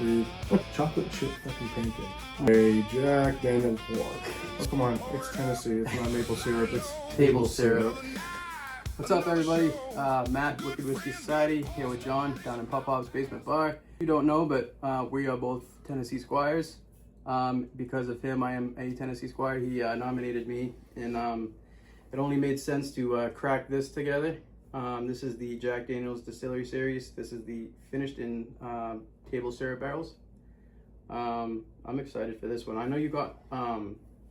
breathe. Chocolate chip fucking pancakes. A Jack Daniel's pork. Oh, come on, it's Tennessee. It's not maple syrup. It's Table syrup. What's up, everybody? Matt, Wicked Whiskey Society, here with John down in Pop-Pop's Basement Bar. You don't know, but we are both Tennessee Squires. Because of him, I am a Tennessee Squire. He nominated me, and it only made sense to crack this together. This is the Jack Daniel's Distillery series. This is the finished in table syrup barrels. I'm excited for this one. I know you got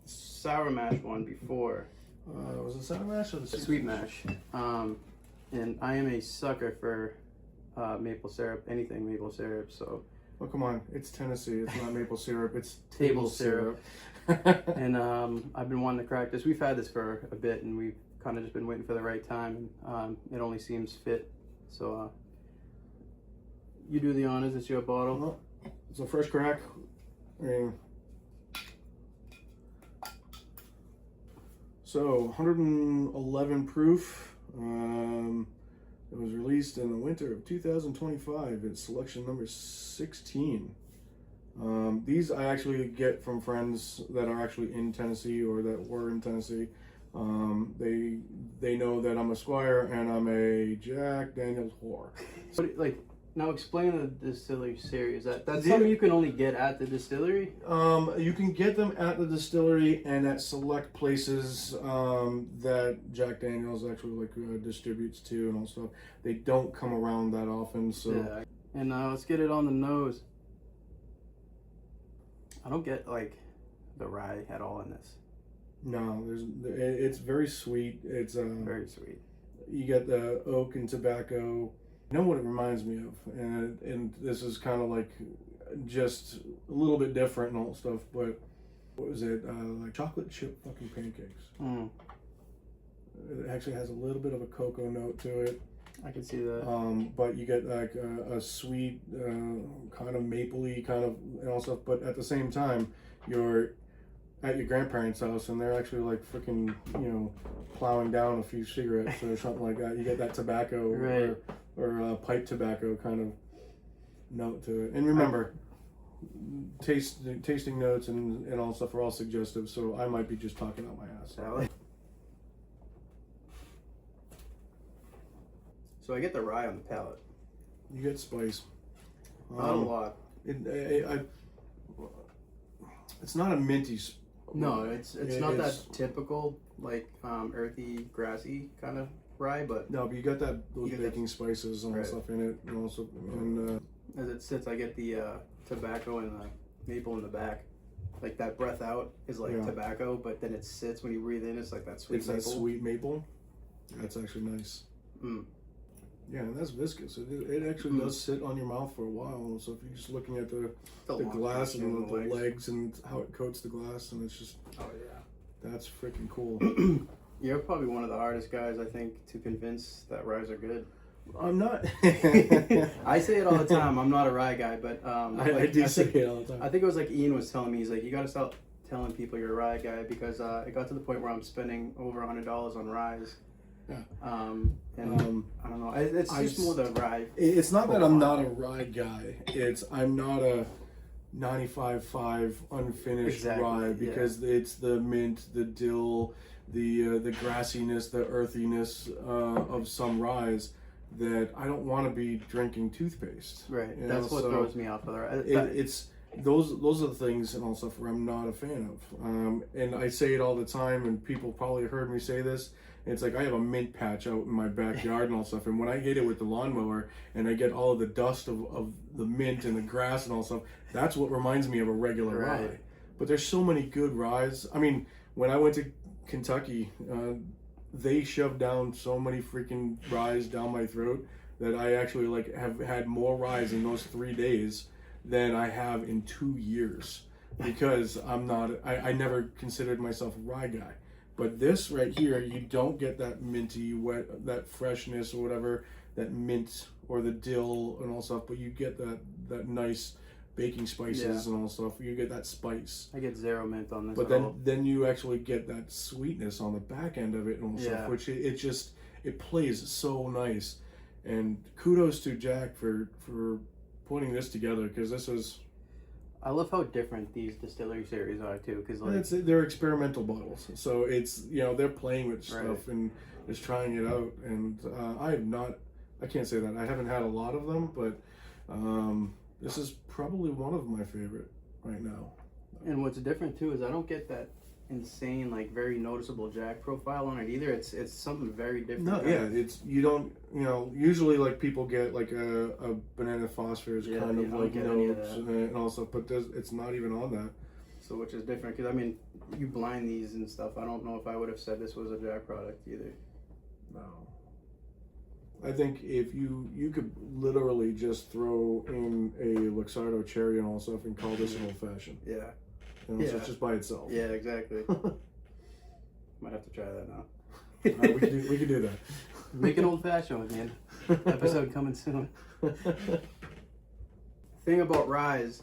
sour mash one before. Was it sour mash or the sweet mash? And I am a sucker for maple syrup, anything maple syrup. So. Oh, come on, it's Tennessee. It's not maple syrup. It's table syrup. And I've been wanting to crack this. We've had this for a bit, and we've kind of just been waiting for the right time. And it only seems fit. So you do the honors. It's your bottle. Well, it's a fresh crack. So 111 proof. It was released in the winter of 2025. It's selection number 16. These I actually get from friends that are actually in Tennessee or that were in Tennessee. They know that I'm a Squire and I'm a Jack Daniel's whore. But like, now explain the Distillery series. That's something you can only get at the distillery? You can get them at the distillery and at select places that Jack Daniel's actually distributes to and all stuff. They don't come around that often, so. Yeah. And let's get it on the nose. I don't get like the rye at all in this. No, it's very sweet. It's very sweet. You get the oak and tobacco. You know what it reminds me of, and this is kind of like just a little bit different and all stuff, but what was it, like chocolate chip fucking pancakes. It actually has a little bit of a cocoa note to it. I can see that. But you get like a sweet kind of mapley kind of and all stuff, but at the same time you're at your grandparents' house and they're actually like freaking, plowing down a few cigarettes or something like that. You get that tobacco, right, or pipe tobacco kind of note to it. And remember, tasting notes and all stuff are all suggestive, so I might be just talking out my ass. So I get the rye on the palate. You get spice. Not a lot. It's not a minty. No, it's not that typical like earthy, grassy kind of rye, but no, but you got those baking spices and all stuff in it, and also as it sits, I get the tobacco and the maple in the back. Like that breath out is like tobacco, but then it sits when you breathe in. It's like that sweet. It's maple. That sweet maple. That's actually nice. Yeah, and that's viscous. It actually does sit on your mouth for a while. So if you're just looking at the glass and the legs and how it coats the glass, and it's just, oh yeah, that's freaking cool. You're probably one of the hardest guys, I think, to convince that ryes are good. I'm not. I say it all the time. I'm not a rye guy, but I do say it all the time. I think it was like Ian was telling me. He's like, you got to stop telling people you're a rye guy, because it got to the point where I'm spending over $100 on ryes. Yeah. And I don't know. It's just more the rye. It's not that I'm not a rye guy. I'm not a 95.5 unfinished rye, because it's the mint, the dill, the grassiness, the earthiness of some ryes that I don't want to be drinking toothpaste. Right. That's what throws me off of the It's those are the things and all stuff where I'm not a fan of. And I say it all the time, and people probably heard me say this. It's like I have a mint patch out in my backyard and all stuff, and when I hit it with the lawnmower and I get all of the dust of the mint and the grass and all stuff, that's what reminds me of a regular rye. But there's so many good ryes. I mean, when I went to Kentucky, they shoved down so many freaking ryes down my throat that I actually have had more ryes in those 3 days than I have in 2 years, because I never considered myself a rye guy. But this right here, you don't get that minty, wet, that freshness or whatever, that mint or the dill and all stuff, but you get that nice baking spices and all stuff. You get that spice. I get zero mint on this. But then you actually get that sweetness on the back end of it and all stuff, which it plays so nice. And kudos to Jack for putting this together, because this is. I love how different these Distillery series are too, because They're experimental bottles, so it's they're playing with stuff Right. and just trying it out. And I can't say that I haven't had a lot of them, but this is probably one of my favorite right now. And what's different too is I don't get that insane, like very noticeable Jack profile on it either. It's something very different. No, yeah, it's you don't usually like people get like a banana phosphorus Yeah, kind you of don't like get any of notes that. and all stuff, but it's not even on that. So which is different because I mean, you blind these and stuff. I don't know if I would have said this was a Jack product either. No. I think if you could literally just throw in a Luxardo cherry and all stuff and call this an old fashioned. Yeah. So Yeah. it's just by itself. Yeah, exactly. Might have to try that now. We could do that. Make an old fashioned with me. Episode coming soon. Thing about Rise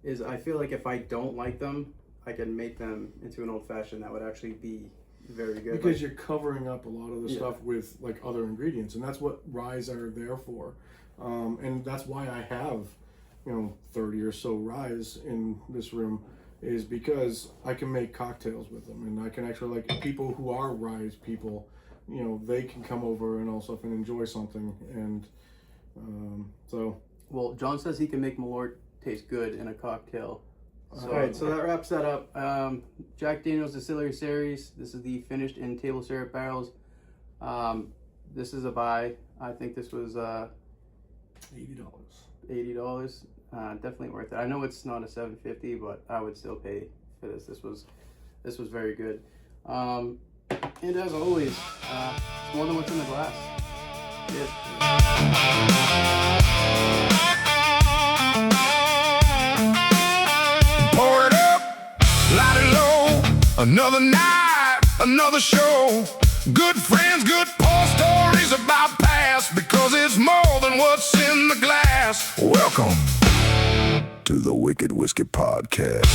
is I feel like if I don't like them, I can make them into an old fashioned that would actually be very good. Because you're covering up a lot of the Yeah. stuff with like other ingredients, and that's what ryes are there for. And that's why I have 30 or so ryes in this room, is because I can make cocktails with them, and I can actually, like, people who are ryes people, they can come over and also and enjoy something. And so Well, John says he can make Malort taste good in a cocktail. So, All all right, so that wraps that up. Jack Daniel's Distillery Series. This is the finished in table syrup barrels. This is a buy. I think this was $80. $80. Definitely worth it. I know it's not a $7.50, but I would still pay for this. This was very good. And as always, it's more than what's in the glass. Cheers. Pour it up, light it low. Another night, another show. Good friends, good poor stories about past, because it's more than what's in the glass. Welcome to the Wicked Whiskey Podcast.